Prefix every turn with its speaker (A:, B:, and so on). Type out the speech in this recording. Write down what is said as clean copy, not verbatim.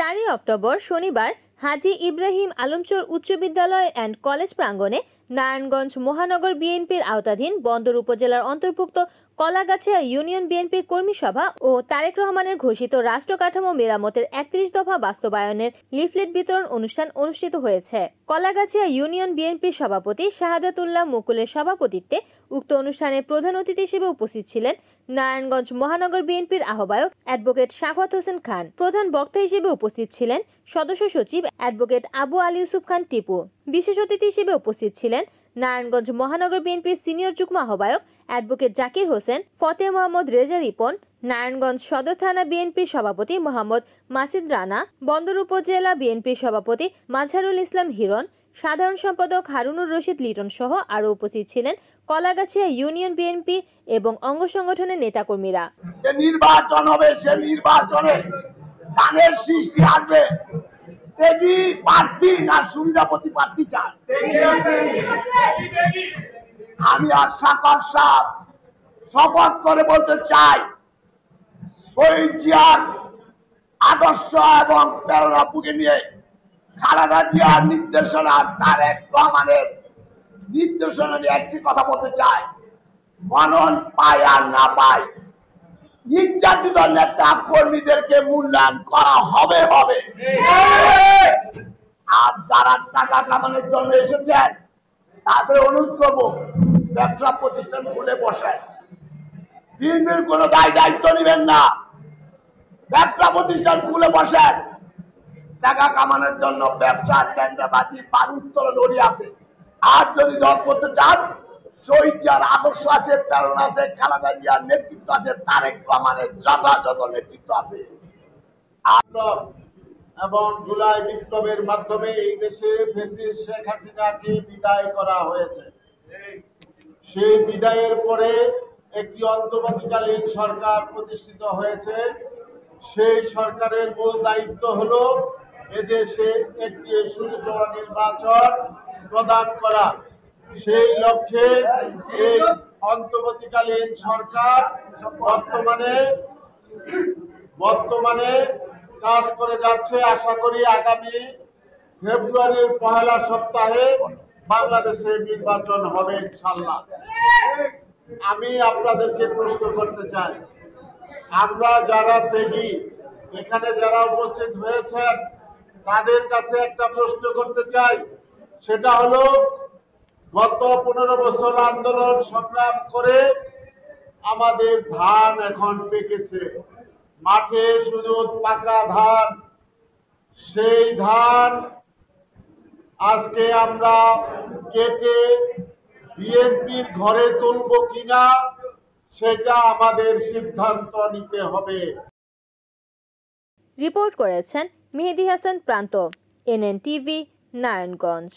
A: 4 October শনিবার হাজী ইব্রাহিম আলমচর উচ্চ বিদ্যালয় অ্যান্ড কলেজ প্রাঙ্গণে নারায়ণগঞ্জ মহানগর বিএনপির আওতাধীন বন্দর উপজেলার অন্তর্ভুক্ত কলাগাছিয়া ইউনিয়ন বিএনপির কর্মী সভা ও তারেক রহমানের ঘোষিত রাষ্ট্র কাঠামো মেরামতের 31 দফা বাস্তবায়নের লিফলেট বিতরণ অনুষ্ঠান অনুষ্ঠিত হয়েছে। কলাগাছিয়া ইউনিয়ন বিএনপির সভাপতি শাহাদাতুল্লাহ মুকুলের সভাপতিত্বে উক্ত অনুষ্ঠানে প্রধান অতিথি হিসেবে উপস্থিত ছিলেন নারায়ণগঞ্জ মহানগর বিএনপির আহ্বায়ক অ্যাডভোকেট সাখাওয়াত হোসেন খান। প্রধান বক্তা হিসেবে উপস্থিত ছিলেন সদস্য সচিব অ্যাডভোকেট আবু আলী ইউসুফ খান টিপু। বিশেষ অতিথি হিসেবে উপস্থিত ছিলেন নারায়ণগঞ্জ মহানগর বিএনপির সিনিয়র যুগ্ম আহ্বায়ক অ্যাডভোকেট জাকির হোসেন, ফতে মোহাম্মদ রেজা রিপন, নারায়ণগঞ্জ সদর থানা বিএনপির সভাপতি মোহাম্মদ মাসিদ রানা, বন্দর উপজেলা বিএনপির সভাপতি মাজহারুল ইসলাম হিরণ, সাধারণ সম্পাদক হারুনুর রশিদ লিটন সহ আরো উপস্থিত ছিলেন কলাগাছিয়া ইউনিয়ন বিএনপি এবং অঙ্গ সংগঠনের নেতাকর্মীরা।
B: নির্বাচন হবে, সে নির্বাচনে ধানের সৃষ্টি আসবে, দেবী প্রার্থী না সুবিধাপতি প্রার্থী চায়। আমি আর সাকার সাহেব শপথ করে বলতে চাই, শহীদ জিয়ার আদর্শ এবং প্রেরণাকে নিয়ে খালেদা জিয়ার নির্দেশনা, তারেক রহমানের নির্দেশনা নিয়ে একটি কথা বলতে চাই, মনন পায় আর না পায়, নির্যাতিত নেতা কর্মীদেরকে মূল্যায়ন করা হবে। আর যারা টাকা কামানোর জন্য এসেছেন তাদের অনুরোধ করবো, ব্যবসা প্রতিষ্ঠান খুলে বসে বিএনপির কোনো দায়িত্ব নেবেন না। ব্যবসা প্রতিষ্ঠান খুলে বসেন, টাকা কামানোর জন্য ব্যবসা টেন্ডারবাজি বারুত্তোলন লড়ি আছে। আর যদি দল করতে চান, শহীদ জিয়ার আদর্শ আছে, প্রেরণা আছে, খালেদা জিয়ার নেতৃত্ব আছে, তারেক রহমানের যথাযথ নেতৃত্ব আছে।
C: এবং জুলাই বিপ্লবের মাধ্যমে এই দেশে ফ্যাসিস্ট শেখ হাসিনাকে বিদায় করা হয়েছে। সেই বিদায়ের পরে একটি অন্তর্বর্তীকালীন সরকার প্রতিষ্ঠিত হয়েছে। সেই সরকারের মূল দায়িত্ব হলো এদেশে একটি সুষ্ঠু নির্বাচন প্রদান করা। সেই লক্ষ্যে এই অন্তর্বর্তীকালীন সরকার বর্তমানে কাজ করে যাচ্ছে। আশা করি আগামী ফেব্রুয়ারির পহেলা সপ্তাহে বাংলাদেশে নির্বাচন হবে ইনশাআল্লাহ। আমি আপনাদেরকে প্রশ্ন করতে চাই, আমরা যারা ত্যাগী এখানে যারা উপস্থিত হয়েছেন তাদের কাছে একটা প্রশ্ন করতে চাই, সেটা হলো গত 15 বছর আন্দোলন সংগ্রাম করে আমাদের ধান এখন পেকেছে, মাঠে শুধু পাকা ধান। সেই ধান আজকে আমরা কেটে বিএনপির ঘরে তুলব কিনা সেটা আমাদের সিদ্ধান্ত নিতে হবে।
A: রিপোর্ট করেছেন মেহেদী হাসান প্রান্ত, NNTV, নারায়ণগঞ্জ।